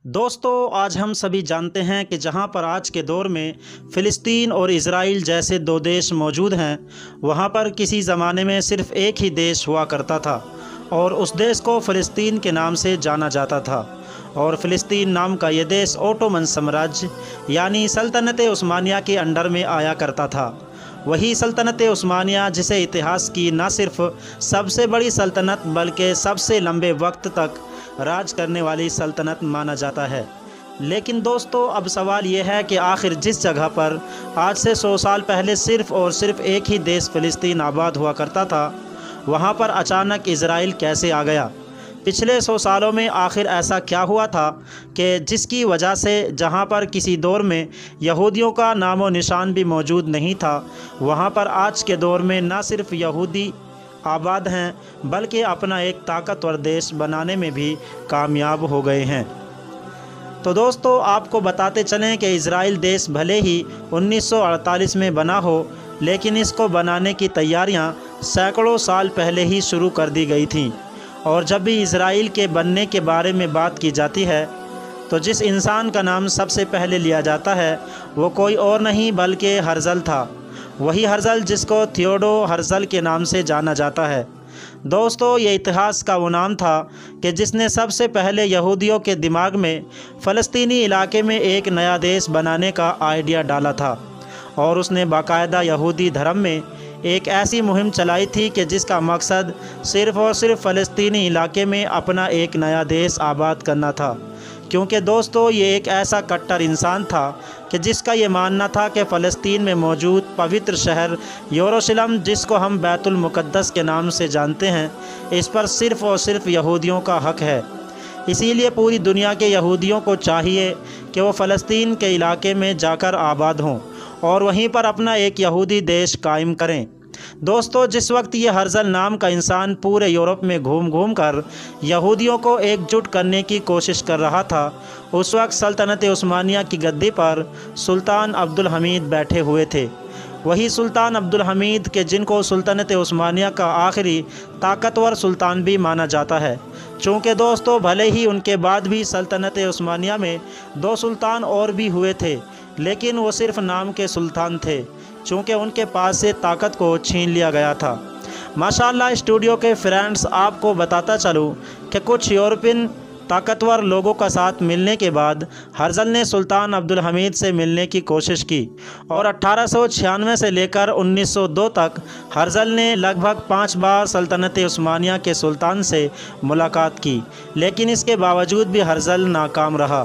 دوستو آج ہم سبھی جانتے ہیں کہ جہاں پر آج کے دور میں فلسطین اور اسرائیل جیسے دو دیش موجود ہیں، وہاں پر کسی زمانے میں صرف ایک ہی دیش ہوا کرتا تھا اور اس دیش کو فلسطین کے نام سے جانا جاتا تھا۔ اور فلسطین نام کا یہ دیش اوٹومن سامراج یعنی سلطنت عثمانیہ کے انڈر میں آیا کرتا تھا۔ وہی سلطنت عثمانیہ جسے اتہاس کی نہ صرف سب سے بڑی سلطنت بلکہ سب سے لمبے وقت تک راج کرنے والی سلطنت مانا جاتا ہے۔ لیکن دوستو اب سوال یہ ہے کہ آخر جس جگہ پر آج سے 100 سال پہلے صرف اور صرف ایک ہی دیش فلسطین آباد ہوا کرتا تھا، وہاں پر اچانک اسرائیل کیسے آ گیا؟ پچھلے 100 سالوں میں آخر ایسا کیا ہوا تھا کہ جس کی وجہ سے جہاں پر کسی دور میں یہودیوں کا نام و نشان بھی موجود نہیں تھا، وہاں پر آج کے دور میں نہ صرف یہودی آباد ہیں بلکہ اپنا ایک طاقتور دیش بنانے میں بھی کامیاب ہو گئے ہیں۔ تو دوستو آپ کو بتاتے چلیں کہ اسرائیل دیش بھلے ہی 1948 میں بنا ہو، لیکن اس کو بنانے کی تیاریاں سینکڑوں سال پہلے ہی شروع کر دی گئی تھیں۔ اور جب بھی اسرائیل کے بننے کے بارے میں بات کی جاتی ہے تو جس انسان کا نام سب سے پہلے لیا جاتا ہے وہ کوئی اور نہیں بلکہ ہرزل تھا۔ وہی ہرزل جس کو تھیوڈو ہرزل کے نام سے جانا جاتا ہے۔ دوستو یہ اتہاس کا وہ نام تھا کہ جس نے سب سے پہلے یہودیوں کے دماغ میں فلسطینی علاقے میں ایک نیا دیش بنانے کا آئیڈیا ڈالا تھا، اور اس نے باقاعدہ یہودی دھرم میں ایک ایسی مہم چلائی تھی کہ جس کا مقصد صرف اور صرف فلسطینی علاقے میں اپنا ایک نیا دیش آباد کرنا تھا۔ کیونکہ دوستو یہ ایک ایسا کٹر انسان تھا کہ جس کا یہ ماننا تھا کہ فلسطین میں موجود پوتر شہر یروشلم، جس کو ہم بیت المقدس کے نام سے جانتے ہیں، اس پر صرف اور صرف یہودیوں کا حق ہے۔ اسی لیے پوری دنیا کے یہودیوں کو چاہیے کہ وہ فلسطین کے علاقے میں جا کر آباد ہوں اور وہیں پر اپنا ایک یہودی دیش قائم کریں۔ دوستو جس وقت یہ ہرزل نام کا انسان پورے یورپ میں گھوم گھوم کر یہودیوں کو ایک جٹ کرنے کی کوشش کر رہا تھا، اس وقت سلطنت عثمانیہ کی گدی پر سلطان عبد الحمید بیٹھے ہوئے تھے۔ وہی سلطان عبد الحمید کہ جن کو سلطنت عثمانیہ کا آخری طاقتور سلطان بھی مانا جاتا ہے۔ چونکہ دوستو بھلے ہی ان کے بعد بھی سلطنت عثمانیہ میں 2 سلطان اور بھی ہوئے تھے، لیکن وہ صرف نام کے سلطان تھے، چونکہ ان کے پاس سے طاقت کو چھین لیا گیا تھا۔ ماشاءاللہ اسٹوڈیو کے فرینڈز آپ کو بتاتا چلوں کہ کچھ یورپین طاقتور لوگوں کا ساتھ ملنے کے بعد ہرزل نے سلطان عبد الحمید سے ملنے کی کوشش کی، اور 1896 سے لے کر 1902 تک ہرزل نے لگ بھگ 5 بار سلطنت عثمانیہ کے سلطان سے ملاقات کی، لیکن اس کے باوجود بھی ہرزل ناکام رہا۔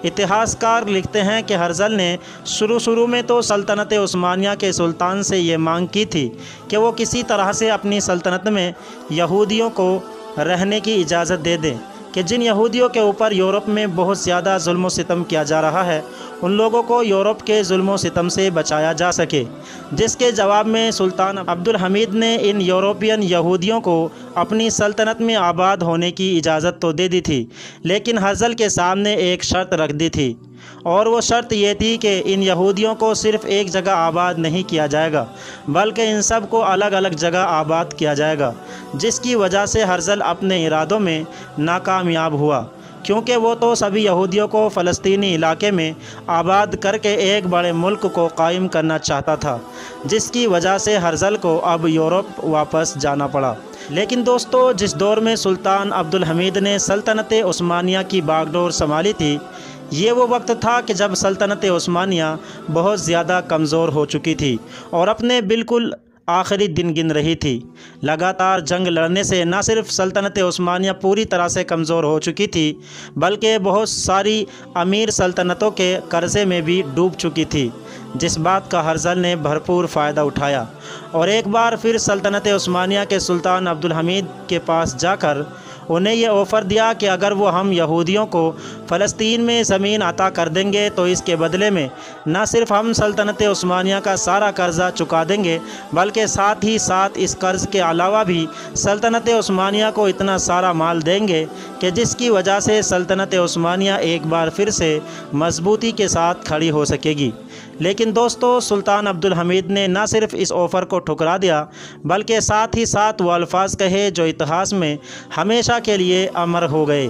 اتہاس کار لکھتے ہیں کہ ہرزل نے شروع میں تو سلطنت عثمانیہ کے سلطان سے یہ مانگ کی تھی کہ وہ کسی طرح سے اپنی سلطنت میں یہودیوں کو رہنے کی اجازت دے دیں، کہ جن یہودیوں کے اوپر یورپ میں بہت زیادہ ظلم و ستم کیا جا رہا ہے ان لوگوں کو یورپ کے ظلم و ستم سے بچایا جا سکے۔ جس کے جواب میں سلطان عبد الحمید نے ان یورپین یہودیوں کو اپنی سلطنت میں آباد ہونے کی اجازت تو دے دی تھی، لیکن ہرزل کے سامنے ایک شرط رکھ دی تھی، اور وہ شرط یہ تھی کہ ان یہودیوں کو صرف ایک جگہ آباد نہیں کیا جائے گا بلکہ ان سب کو الگ الگ جگہ آباد کیا جائے گا، جس کی وجہ سے ہرزل اپنے ارادوں میں ناکامیاب ہوا، کیونکہ وہ تو سبھی یہودیوں کو فلسطینی علاقے میں آباد کر کے ایک بڑے ملک کو قائم کرنا چاہتا تھا، جس کی وجہ سے ہرزل کو اب یورپ واپس جانا پڑا۔ لیکن دوستو جس دور میں سلطان عبد الحمید نے سلطنت عثمانیہ کی باغ ڈور سنبھالی تھی، یہ وہ وقت تھا کہ جب سلطنت عثمانیہ بہت زیادہ کمزور ہو چکی تھی اور اپنے بالکل آخری دن گن رہی تھی۔ لگاتار جنگ لڑنے سے نہ صرف سلطنت عثمانیہ پوری طرح سے کمزور ہو چکی تھی بلکہ بہت ساری امیر سلطنتوں کے قرضے میں بھی ڈوب چکی تھی، جس بات کا ہرزل نے بھرپور فائدہ اٹھایا اور ایک بار پھر سلطنت عثمانیہ کے سلطان عبد الحمید کے پاس جا کر انہیں یہ آفر دیا کہ اگر وہ ہم یہودیوں کو فلسطین میں زمین عطا کر دیں گے تو اس کے بدلے میں نہ صرف ہم سلطنت عثمانیہ کا سارا قرضہ چکا دیں گے بلکہ ساتھ ہی ساتھ اس قرض کے علاوہ بھی سلطنت عثمانیہ کو اتنا سارا مال دیں گے کہ جس کی وجہ سے سلطنت عثمانیہ ایک بار پھر سے مضبوطی کے ساتھ کھڑی ہو سکے گی۔ لیکن دوستو سلطان عبد الحمید نے نہ صرف اس آفر کو ٹھکرا دیا بلکہ ساتھ ہی ساتھ وہ الفاظ کہے جو اتہاس میں ہمیشہ کے لیے امر ہو گئے۔